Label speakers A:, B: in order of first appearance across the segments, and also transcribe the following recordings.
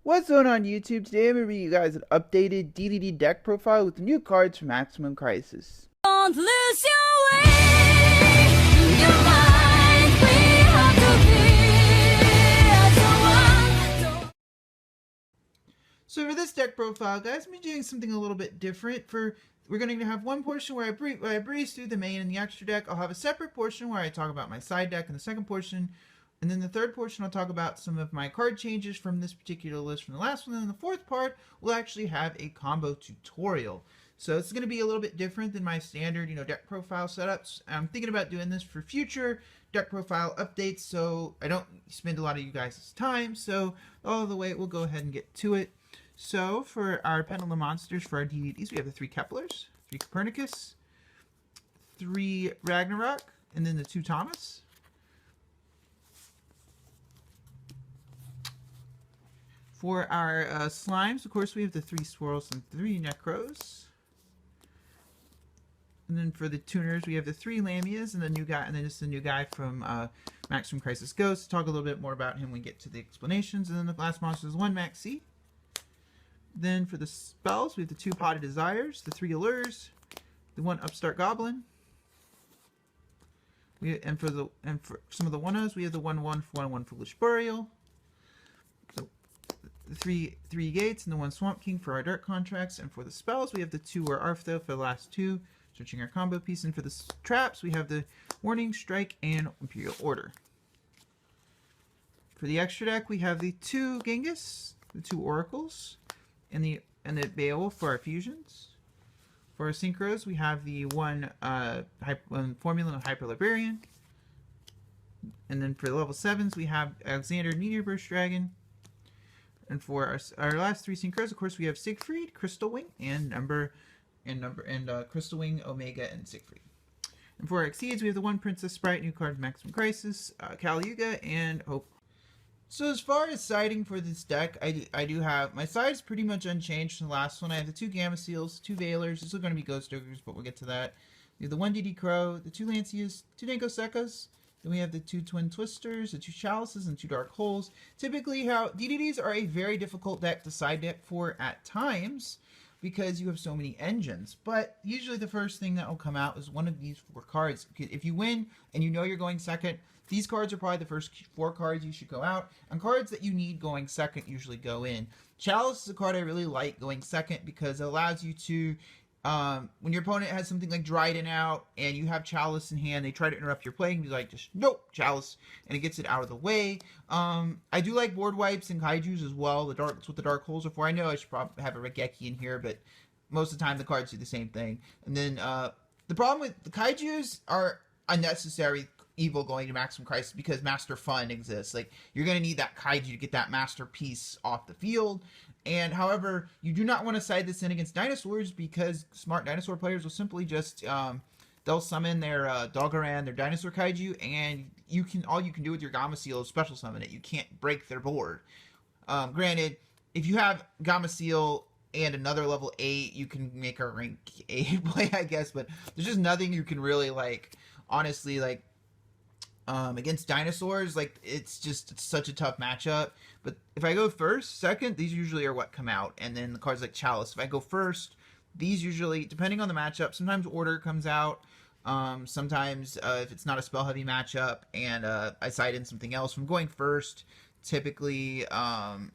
A: What's going on YouTube? Today I'm going to bring you guys an updated DDD deck profile with new cards from Maximum Crisis.
B: Don't lose your way, your mind, we have to be as one.
A: So for this deck profile, guys, I'm doing something a little bit different. We're going to have one portion where I breeze through the main and the extra deck. I'll have a separate portion where I talk about my side deck, and the second portion, and then the third portion I'll talk about some of my card changes from this particular list from the last one. And then the fourth part will actually have a combo tutorial. So it's going to be a little bit different than my standard, deck profile setups. I'm thinking about doing this for future deck profile updates, so I don't spend a lot of you guys' time. So all the way, we'll go ahead and get to it. So for our Pendulum Monsters, for our DDDs, we have the 3 Keplers, 3 Copernicus, 3 Ragnarok, and then the 2 Thomas. For our slimes, of course, we have the 3 Swirls and 3 Necros. And then for the tuners, we have the 3 Lamias and the new guy, and then just the new guy from Maxx from Crisis Ghost. Talk a little bit more about him when we get to the explanations. And then the last monster is 1 Maxx. Then for the spells, we have the 2 Potted Desires, the 3 Allures, the 1 Upstart Goblin. And for some of the 1-0s, we have the 1/1 for 1/1 Foolish Burial. So the 3 Gates and the 1 Swamp King for our Dark Contracts. And for the spells, we have the 2 Arftho for the last 2, searching our combo piece. And for the traps, we have the Warning, Strike, and Imperial Order. For the extra deck, we have the 2 Genghis, the 2 Oracles, and the Beowulf for our fusions. For our synchros, we have the 1 Formula of Hyper Librarian. And then for the level 7s, we have Alexander Meteor Burst Dragon. And for our last 3 synchros, of course, we have Siegfried, Crystal Wing, and Crystal Wing, Omega, and Siegfried. And for our Exceeds, we have the 1 Princess Sprite, new card Maximum Crisis, Yugioh, and Hope. So as far as siding for this deck, I do have, my side's pretty much unchanged from the last one. I have the 2 Gamma Seals, 2 Veilers, these are going to be Ghost Ogres, but we'll get to that. We have the 1 DD Crow, the 2 Lancias, 2 Danko Sekkas, then we have the 2 Twin Twisters, the 2 Chalices, and 2 Dark Holes. Typically, how DDDs are a very difficult deck to side deck for at times, because you have so many engines. But usually the first thing that will come out is one of these 4 cards. If you win and you know you're going second, these cards are probably the first 4 cards you should go out, and cards that you need going second usually go in. Chalice is a card I really like going second because it allows you to, when your opponent has something like Dryden out and you have Chalice in hand, they try to interrupt your play and be like, just nope, Chalice, and it gets it out of the way. I do like board wipes and kaijus as well. That's what the Dark Holes are for. I know I should probably have a Regeki in here, but most of the time the cards do the same thing. And then the problem with the kaijus are unnecessary evil going to Maximum Crisis because Master Fun exists. Like, you're going to need that kaiju to get that masterpiece off the field. And however, you do not want to side this in against dinosaurs because smart dinosaur players will simply just they'll summon their Doggoran, their dinosaur kaiju, and all you can do with your Gamma Seal is special summon it. You can't break their board. Granted, if you have Gamma Seal and another level 8, you can make a rank 8 play, I guess, but there's just nothing you can really, honestly, against dinosaurs. It's such a tough matchup. But if I go first, second, these usually are what come out. And then the cards like Chalice, if I go first, these usually, depending on the matchup, sometimes Order comes out. Sometimes if it's not a spell heavy matchup and I side in something else. From going first, typically, if I'm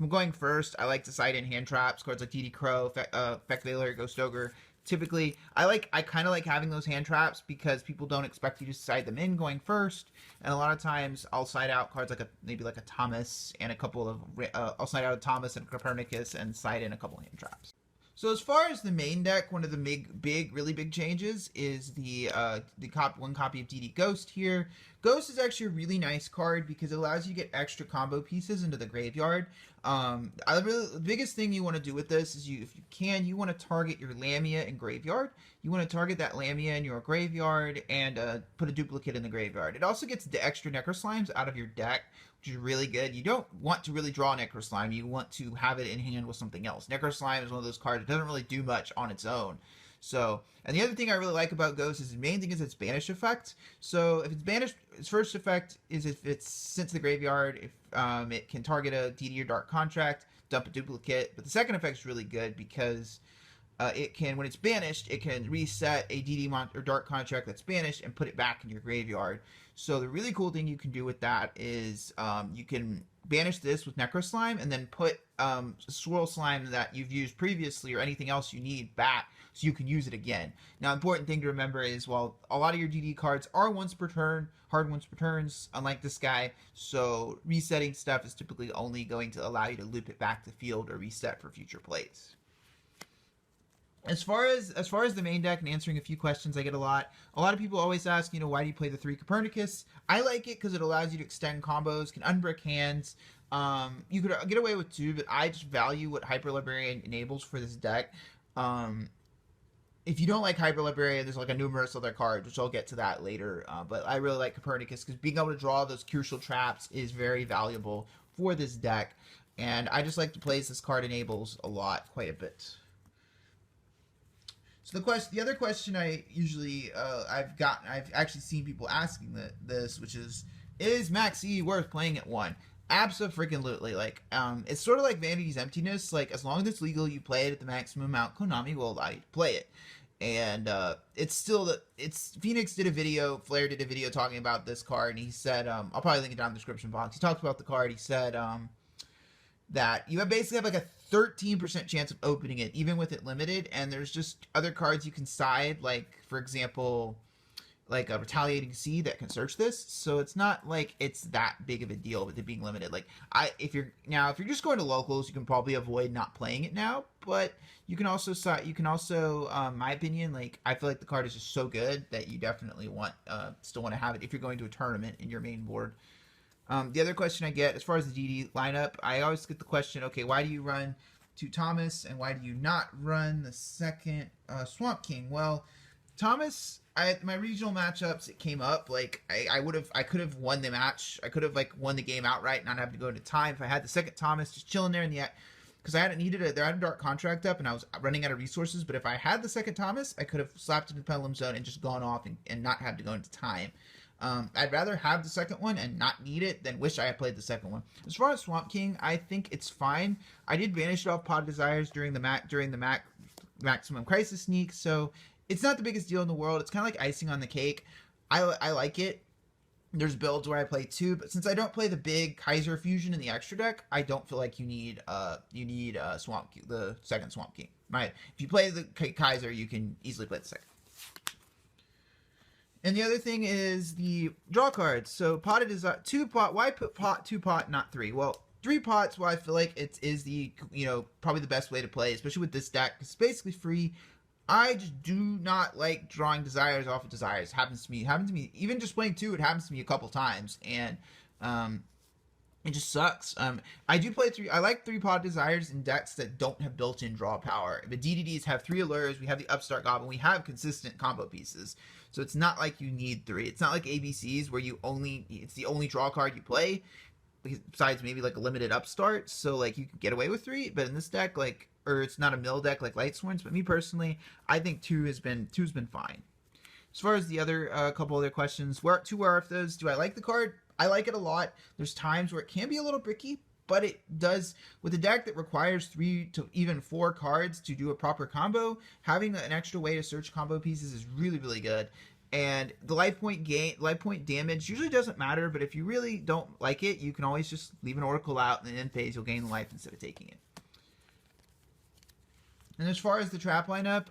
A: going first, I like to side in hand traps, cards like DD Crow, Feck Veiler, Ghost Ogre. Typically, I kind of like having those hand traps because people don't expect you to side them in going first, and a lot of times I'll side out cards maybe like a Thomas and a couple of I'll side out a Thomas and Copernicus and side in a couple hand traps. So as far as the main deck, one of the really big changes is the one copy of DD Ghost here. Ghost is actually a really nice card because it allows you to get extra combo pieces into the graveyard. The biggest thing you want to do with this is if you can, you want to target your Lamia in graveyard. You want to target that Lamia in your graveyard and put a duplicate in the graveyard. It also gets the extra Necro Slimes out of your deck, which is really good. You don't want to really draw Necro Slime. You want to have it in hand with something else. Necro Slime is one of those cards that doesn't really do much on its own. So, and the other thing I really like about Ghost is the main thing is its banish effect. So if it's banished, its first effect is if it's sent to the graveyard, if it can target a DD or Dark Contract, dump a duplicate. But the second effect is really good because it can, when it's banished, it can reset a DD or Dark Contract that's banished and put it back in your graveyard. So the really cool thing you can do with that is you can banish this with Necro Slime and then put Swirl Slime that you've used previously or anything else you need back so you can use it again. Now, important thing to remember is while a lot of your DD cards are once per turn, hard once per turns, unlike this guy, so resetting stuff is typically only going to allow you to loop it back to field or reset for future plays. As far as the main deck and answering a few questions I get a lot of people always ask, why do you play the 3 Copernicus? I like it because it allows you to extend combos, can unbrick hands. You could get away with 2, but I just value what Hyper Librarian enables for this deck. If you don't like Hyper Librarian, there's like a numerous other cards, which I'll get to that later. But I really like Copernicus because being able to draw those crucial traps is very valuable for this deck. And I just like the plays this card enables a lot, quite a bit. So the other question I usually I've actually seen people asking this, which is Maxx worth playing at 1? Abso-freaking-lutely. Like, it's sort of like Vanity's Emptiness. Like, as long as it's legal, you play it at the maximum amount. Konami will allow you to play it, and it's still Phoenix did a video, Flare did a video talking about this card, and he said, I'll probably link it down in the description box. He talked about the card. He said that you basically have like a 13% chance of opening it, even with it limited, and there's just other cards you can side, like, for example, like a Retaliating Sea that can search this, so it's not like it's that big of a deal with it being limited. Like, if you're just going to locals, you can probably avoid not playing it now, but you can also, my opinion, like, I feel like the card is just so good that you definitely still want to have it if you're going to a tournament in your main board. The other question I get, as far as the DD lineup, I always get the question, okay, why do you run 2 Thomas, and why do you not run the second Swamp King? Well, Thomas, my regional matchups, it came up, like, I could have won the match, I could have, like, won the game outright, not have to go into time if I had the second Thomas just chilling there in the, because I hadn't needed there had a Dark Contract up, and I was running out of resources, but if I had the second Thomas, I could have slapped it in the Pendulum Zone and just gone off and not have to go into time. I'd rather have the second one and not need it than wish I had played the second one. As far as Swamp King, I think it's fine. I did banish it off Pod Desires during the Maximum Crisis sneak, so it's not the biggest deal in the world. It's kind of like icing on the cake. I like it. There's builds where I play 2, but since I don't play the big Kaiser fusion in the extra deck, I don't feel like you need Swamp King, the second Swamp King. Right? If you play the Kaiser, you can easily play the second. And the other thing is the draw cards. So potted is 2 pot. Why put 2 pot, not 3? Well, 3 pots. Well, I feel like it is the probably the best way to play, especially with this deck. It's basically free. I just do not like drawing desires off of desires. Happens to me. Even just playing 2, it happens to me a couple times, and it just sucks. I do play 3. I like 3 pot desires in decks that don't have built-in draw power. The DDDs have 3 allures. We have the Upstart Goblin. We have consistent combo pieces. So it's not like you need 3. It's not like ABCs where it's the only draw card you play, besides maybe like a limited Upstart. So like you can get away with 3, but in this deck, or it's not a mill deck like Lightsworns. But me personally, I think 2's been fine. As far as the other couple other questions, where are those? Do I like the card? I like it a lot. There's times where it can be a little bricky, but it does, with a deck that requires 3 to even 4 cards to do a proper combo, having an extra way to search combo pieces is really, really good. And the life point damage usually doesn't matter, but if you really don't like it, you can always just leave an Oracle out, and in end phase you'll gain life instead of taking it. And as far as the trap lineup,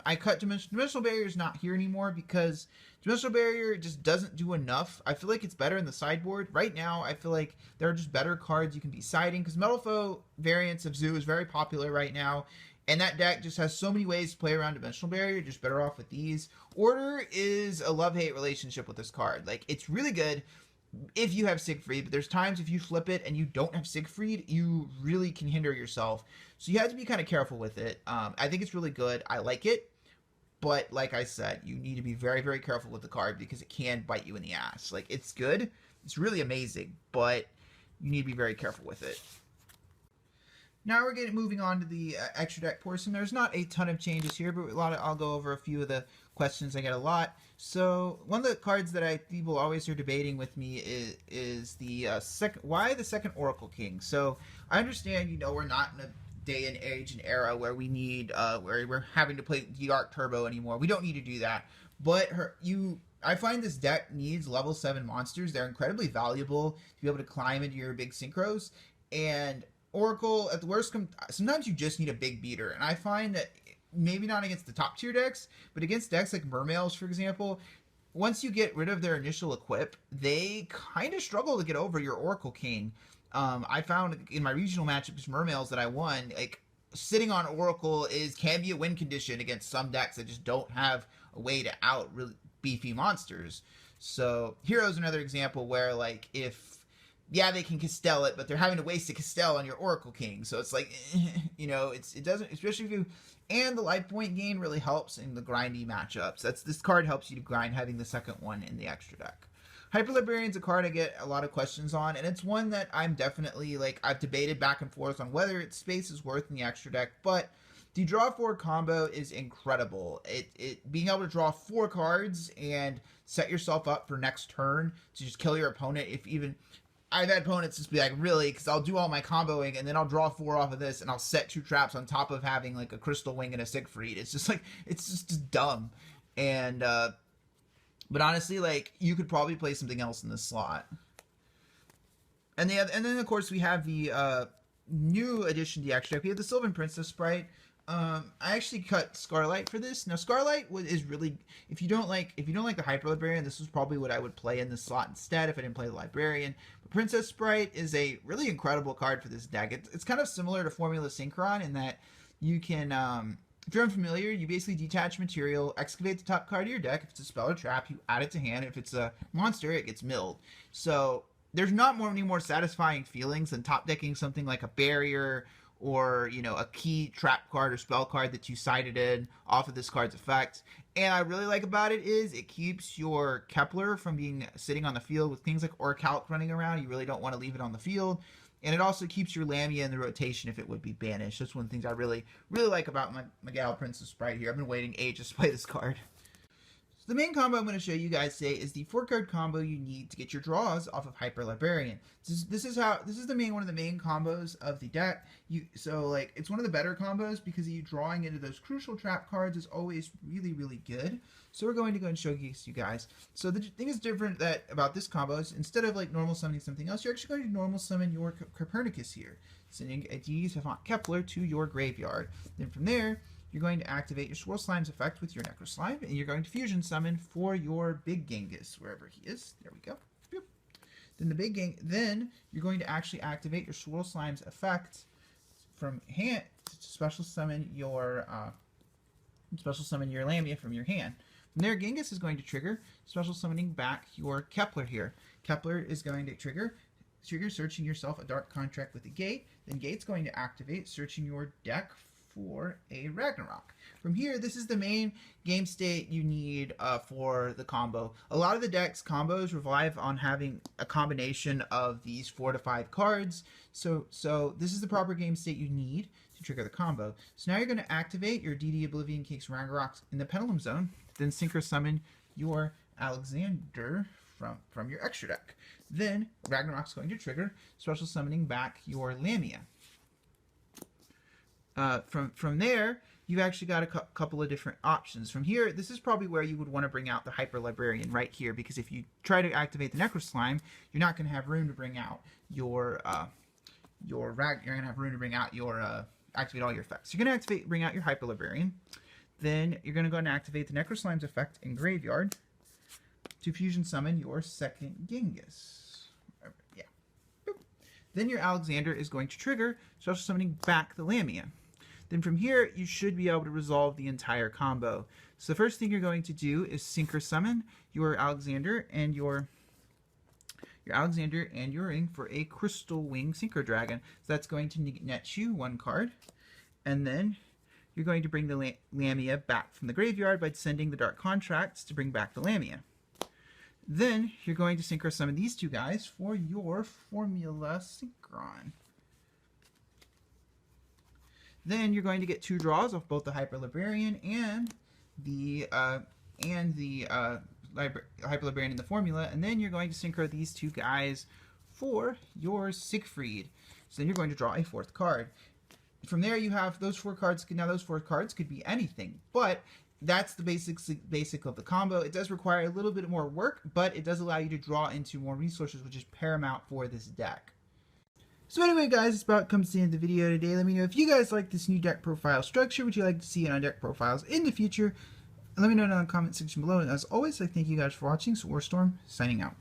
A: I cut Dimensional Barrier is not here anymore because Dimensional Barrier just doesn't do enough. I feel like it's better in the sideboard. Right now, I feel like there are just better cards you can be siding because Metal Foe variants of Zoo is very popular right now. And that deck just has so many ways to play around Dimensional Barrier. You're just better off with these. Order is a love-hate relationship with this card. Like, it's really good if you have Siegfried, but there's times if you flip it and you don't have Siegfried, you really can hinder yourself. So you have to be kind of careful with it. I think it's really good. I like it. But like I said, you need to be very, very careful with the card because it can bite you in the ass. Like, it's good. It's really amazing. But you need to be very careful with it. Now we're moving on to the extra deck portion. There's not a ton of changes here, but I'll go over a few of the questions I get a lot. So one of the cards that people always are debating with me is the why the second Oracle King. So I understand, we're not in a day and age and era where we need where we're having to play the Arc Turbo anymore. We don't need to do that. But I find this deck needs level 7 monsters. They're incredibly valuable to be able to climb into your big synchros. And Oracle, at the worst, sometimes you just need a big beater. And I find that maybe not against the top tier decks, but against decks like Mermails, for example, once you get rid of their initial equip, they kind of struggle to get over your Oracle King. I found in my regional matchups, Mermails that I won, like, sitting on Oracle can be a win condition against some decks that just don't have a way to out really beefy monsters. So Hero's another example where, like, they can Castell it, but they're having to waste a Castell on your Oracle King. So it's like, it doesn't, especially if and the life point gain really helps in the grindy matchups. This card helps you to grind having the second one in the extra deck. Hyper Librarian's a card I get a lot of questions on, and it's one that I'm definitely, I've debated back and forth on whether its space is worth in the extra deck, but the draw 4 combo is incredible. Being able to draw 4 cards and set yourself up for next turn to just kill your opponent. I've had opponents just be like, really? Because I'll do all my comboing, and then I'll draw 4 off of this, and I'll set 2 traps on top of having, a Crystal Wing and a Siegfried. It's just dumb. And, but honestly, you could probably play something else in this slot. And then, of course, we have the new addition to the extra deck. We have the Sylvan Princess Sprite. I actually cut Scarlight for this. Now, Scarlight is really, if you don't like the Hyper Librarian, this is probably what I would play in this slot instead if I didn't play the Librarian. But Princess Sprite is a really incredible card for this deck. It's kind of similar to Formula Synchron in that you can, if you're unfamiliar, you basically detach material, excavate the top card of your deck. If it's a spell or trap, you add it to hand. If it's a monster, it gets milled. So there's not any more satisfying feelings than top decking something like a barrier or, a key trap card or spell card that you cited in off of this card's effect. And I really like about it is it keeps your Kepler from sitting on the field with things like Orcalc running around. You really don't want to leave it on the field. And it also keeps your Lamia in the rotation if it would be banished. That's one of the things I really, really like about my gal Princess Sprite here. I've been waiting ages to play this card. The main combo I'm going to show you guys today is the 4-card combo you need to get your draws off of Hyper Librarian. This is one of the main combos of the deck. It's one of the better combos because you drawing into those crucial trap cards is always really, really good. So we're going to go and show you guys. So the thing is different about this combo is instead of normal summoning something else, you're actually going to normal summon your Copernicus here, sending a DDD Savant Kepler to your graveyard. Then from there, you're going to activate your Swirl Slime's effect with your Necro Slime, and you're going to Fusion Summon for your Big Genghis, wherever he is. There we go. Boop. Then you're going to actually activate your Swirl Slime's effect from hand to special summon your Lamia from your hand. From there, Genghis is going to trigger, special summoning back your Kepler here. Kepler is going to trigger searching yourself a Dark Contract with a Gate. Then Gate's going to activate, searching your deck for a Ragnarok. From here, this is the main game state you need for the combo. A lot of the deck's combos rely on having a combination of these 4 to 5 cards. So this is the proper game state you need to trigger the combo. So now you're going to activate your DD Oblivion Cakes Ragnaroks in the Pendulum Zone, then synchro summon your Alexander from your extra deck. Then Ragnarok's going to trigger, special summoning back your Lamia. From there, you've actually got a couple of different options. From here, this is probably where you would want to bring out the Hyper Librarian right here, because if you try to activate the Necro Slime, you're not going to have room to bring out activate all your effects. You're going to bring out your Hyper Librarian. Then you're going to go and activate the Necro Slime's effect in Graveyard to Fusion Summon your second Genghis. Yeah. Boop. Then your Alexander is going to trigger, special summoning back the Lamia. Then from here, you should be able to resolve the entire combo. So the first thing you're going to do is synchro summon your Alexander and your ring for a Crystal Wing Synchro Dragon. So that's going to net you 1 card. And then you're going to bring the Lamia back from the graveyard by sending the Dark Contracts to bring back the Lamia. Then you're going to synchro summon these 2 guys for your Formula Synchron. then you're going to get 2 draws of both the Hyper Librarian and the Hyper Librarian in the formula, and then you're going to synchro these 2 guys for your Siegfried. So then you're going to draw a 4th card. From there you have those 4 cards. Now those 4 cards could be anything, but that's the basic of the combo. It does require a little bit more work, but it does allow you to draw into more resources, which is paramount for this deck. So anyway, guys, this about comes to the end of the video today. Let me know if you guys like this new deck profile structure. Would you like to see it on deck profiles in the future? Let me know down in the comment section below. And as always, I thank you guys for watching. So Warstorm, signing out.